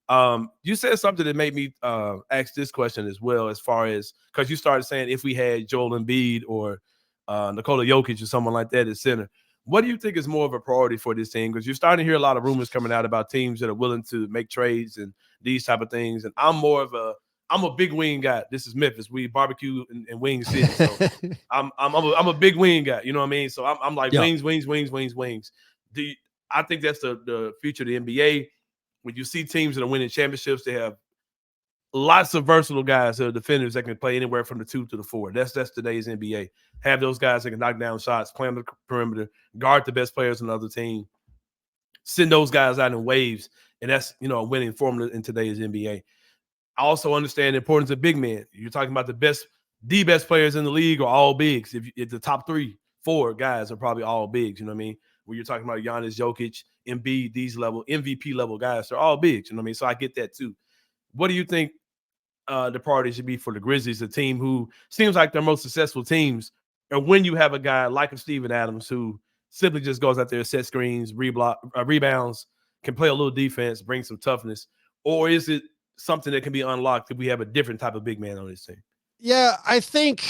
You said something that made me ask this question as well, as far as because you started saying if we had Joel Embiid or Nikola Jokic or someone like that at center. What do you think is more of a priority for this team? Because you're starting to hear a lot of rumors coming out about teams that are willing to make trades and these type of things. And I'm a big wing guy. This is Memphis. We barbecue in Wing City. So I'm a big wing guy. You know what I mean? So I'm like wings. I think that's the future of the NBA. When you see teams that are winning championships, they have lots of versatile guys that are defenders that can play anywhere from the 2 to the 4. That's today's NBA. Have those guys that can knock down shots, play on the perimeter, guard the best players on the other team, send those guys out in waves, and that's a winning formula in today's NBA. I also understand the importance of big men. You're talking about the best players in the league are all bigs. If the top 3, 4 guys are probably all bigs, you know what I mean? When you're talking about Giannis, Jokic, Embiid, these level MVP level guys, they're all bigs, you know what I mean? So I get that too. What do you think the priority should be for the Grizzlies, a team who seems like their most successful teams, and when you have a guy like a Steven Adams who simply just goes out there, set screens, rebounds, can play a little defense, bring some toughness, or is it something that can be unlocked if we have a different type of big man on this team? Yeah, I think,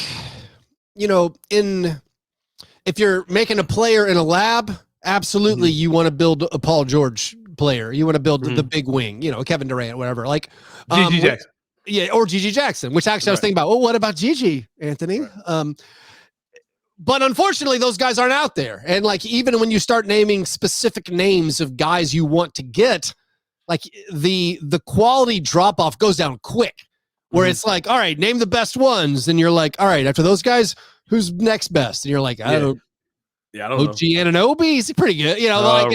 if you're making a player in a lab, absolutely you want to build a Paul George player. You want to build the big wing, Kevin Durant, whatever. Like Gigi Jackson. Yeah, or Gigi Jackson, which actually I was thinking about, what about Gigi, Anthony? Right. But unfortunately, those guys aren't out there. And like, even when you start naming specific names of guys you want to get, like the quality drop off goes down quick, where it's like, all right, name the best ones. And you're like, all right, after those guys, who's next best? And you're like, I don't know. OG Anunoby, he's pretty good.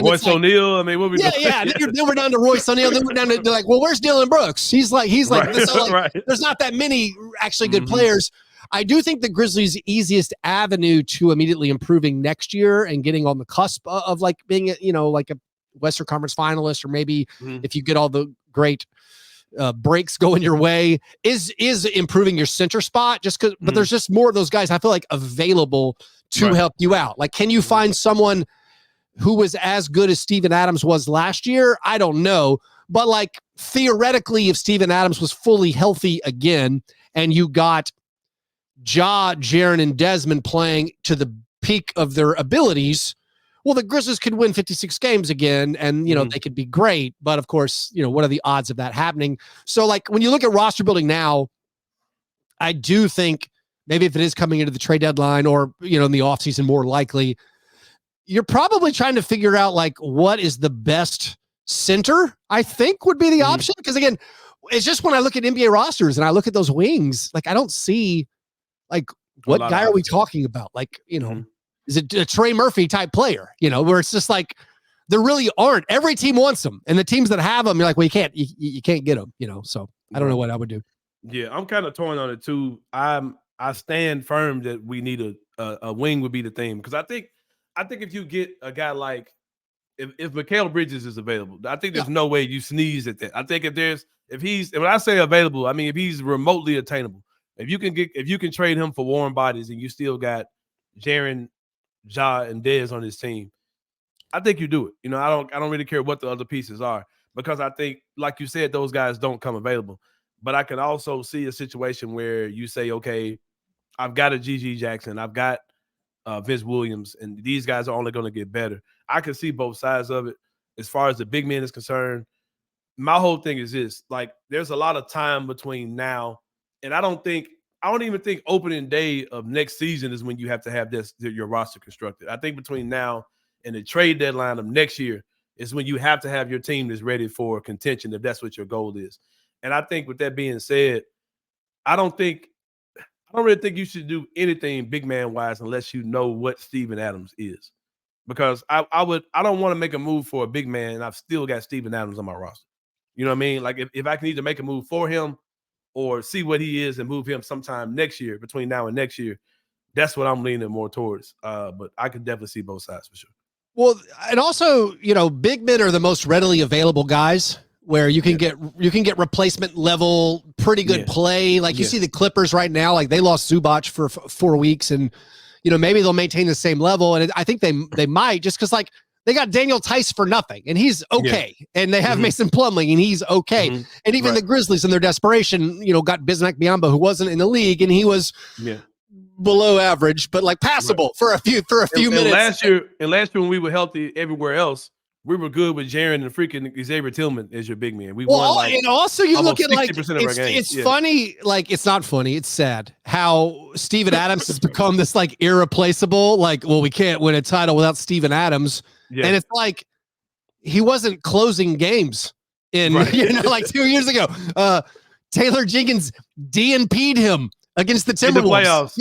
Royce O'Neal. I mean, what we doing? Yeah. Then we're down to Royce O'Neal. Then we're down to like, well, where's Dylan Brooks? He's like, right, so like right. There's not that many actually good players. I do think the Grizzlies' easiest avenue to immediately improving next year and getting on the cusp of like being, like a Western Conference finalist, or maybe if you get all the great breaks going your way, is improving your center spot. Just because, but there's just more of those guys I feel like available to help you out. Like, can you find someone who was as good as Steven Adams was last year? I don't know. But like, theoretically, if Steven Adams was fully healthy again and you got Ja, Jaren, and Desmond playing to the peak of their abilities, well, the Grizzlies could win 56 games again, and, they could be great. But of course, what are the odds of that happening? So like, when you look at roster building now, I do think maybe if it is coming into the trade deadline or, in the offseason, more likely, you're probably trying to figure out like what is the best center, I think would be the option. Because again, it's just when I look at NBA rosters and I look at those wings, like I don't see like what guy are we talking about? Like, is it a Trey Murphy type player, where it's just like, there really aren't. Every team wants them. And the teams that have them, you're like, well, you can't get them, so I don't know what I would do. Yeah, I'm kind of torn on it too. I stand firm that we need a wing would be the thing, because I think if you get a guy like if Mikal Bridges is available, I think there's no way you sneeze at that. I think if he's when I say available, I mean if he's remotely attainable. If you can trade him for warm bodies and you still got Jaren, Ja, and Dez on his team, I think you do it. I don't really care what the other pieces are, because I think, like you said, those guys don't come available. But I can also see a situation where you say, okay, I've got a Gigi Jackson, I've got Vince Williams, and these guys are only going to get better. I can see both sides of it. As far as the big man is concerned, my whole thing is this: like, there's a lot of time between now, and I don't even think opening day of next season is when you have to have your roster constructed. I think between now and the trade deadline of next year is when you have to have your team that's ready for contention, if that's what your goal is. And I think with that being said, I don't really think you should do anything big man wise unless you know what Steven Adams is. Because I don't want to make a move for a big man and I've still got Steven Adams on my roster. You know what I mean? Like if I can either make a move for him or see what he is and move him sometime next year, between now and next year, that's what I'm leaning more towards. But I could definitely see both sides for sure. Well, and also, big men are the most readily available guys, where you can get replacement level, pretty good play. Like you see the Clippers right now, like they lost Zubac for 4 weeks, and maybe they'll maintain the same level. And I think they might, just because like They got Daniel Tice for nothing, and he's okay. Yeah. And they have Mason Plumlee, and he's okay. And even the Grizzlies, in their desperation, got Bismack Biyombo, who wasn't in the league, and he was below average, but like passable for a few minutes. And last year when we were healthy everywhere else, we were good with Jaren and freaking Xavier Tillman as your big man. We won and also you look at like it's funny, like it's not funny, it's sad how Steven Adams has become this like irreplaceable. Like, well, we can't win a title without Steven Adams, and it's like he wasn't closing games in like 2 years ago. Taylor Jenkins DNP'd him against the Timberwolves,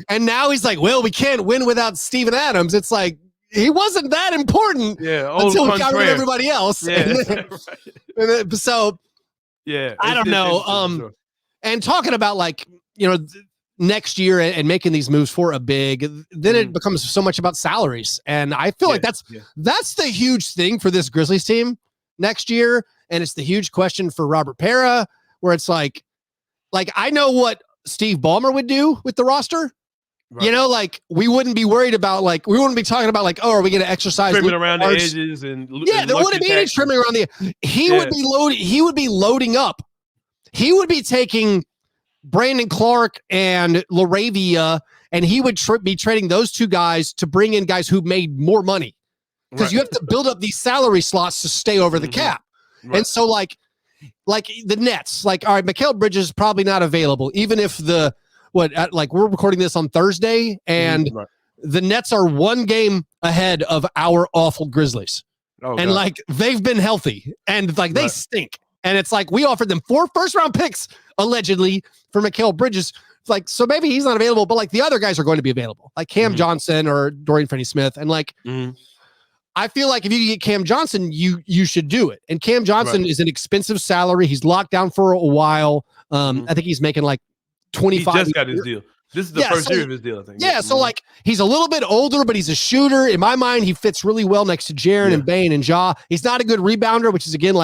and now he's like, well, we can't win without Steven Adams. It's like, he wasn't that important until we got rid of everybody else. So I don't know. And talking about like, next year and making these moves for a big, then it becomes so much about salaries. And I feel like that's the huge thing for this Grizzlies team next year. And it's the huge question for Robert Parra, where it's like I know what Steve Ballmer would do with the roster. Right. Like we wouldn't be worried about we wouldn't be talking about like, oh, are we going to exercise trimming around the edges and there wouldn't be any trimming around he would be loading. He would be loading up. He would be taking Brandon Clark and LaRavia, and he would be trading those two guys to bring in guys who made more money, because you have to build up these salary slots to stay over the cap. And so like the Nets, all right, Mikal Bridges is probably not available, even if we're recording this on Thursday, and the Nets are one game ahead of our awful Grizzlies. And they've been healthy, and they stink. And it's like, we offered them 4 first-round picks allegedly for Mikal Bridges. It's so maybe he's not available, but the other guys are going to be available, like Cam Johnson or Dorian Finney-Smith. And I feel like if you get Cam Johnson, you should do it. And Cam Johnson is an expensive salary. He's locked down for a while. I think he's making 25. He just got his deal. This is the first year of his deal, I think. Yeah, so he's a little bit older, but he's a shooter. In my mind, he fits really well next to Jaren and Bane and Ja. He's not a good rebounder, which is again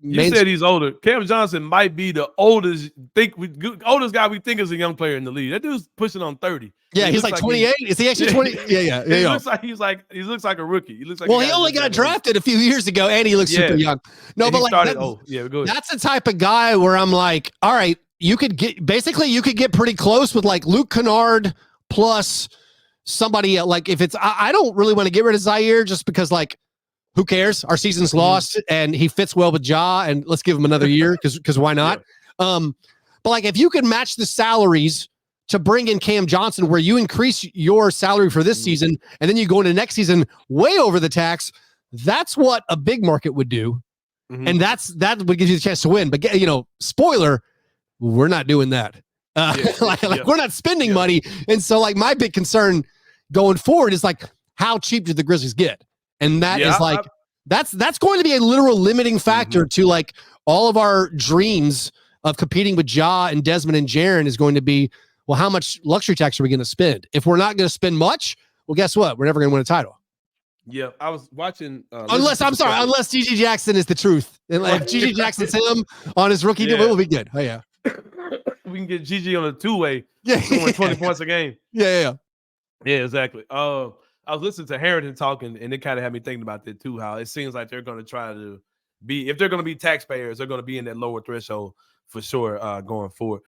you said he's older. Cam Johnson might be the oldest guy we think is a young player in the league. That dude's pushing on 30. Yeah, he's 28. Is he actually 20? Yeah. He looks like a rookie. He looks like he only got drafted a few years ago, and he looks super young. No, but that's the type of guy where I'm like, all right, you could get pretty close with Luke Kennard plus somebody if it's I don't really want to get rid of Zaire just because who cares? Our season's lost, and he fits well with Ja, and let's give him another year because why not? But if you can match the salaries to bring in Cam Johnson, where you increase your salary for this season, and then you go into next season way over the tax, that's what a big market would do, and that would give you the chance to win. But spoiler, we're not doing that. We're not spending money, and so my big concern going forward is how cheap did the Grizzlies get? And that is that's going to be a literal limiting factor to all of our dreams of competing with Ja and Desmond and Jaren is going to be, well, how much luxury tax are we going to spend? If we're not going to spend much, well, guess what? We're never going to win a title. Yeah, I was watching. Unless G.G. Jackson is the truth. And if G.G. Jackson's him on his rookie deal, we'll be good. Oh, yeah. We can get G.G. on a two-way. Yeah. Scoring 20 points a game. Yeah, exactly. I was listening to Harrington talking, and it kind of had me thinking about that too, how it seems like they're going to try to be, if they're going to be taxpayers, they're going to be in that lower threshold for sure going forward.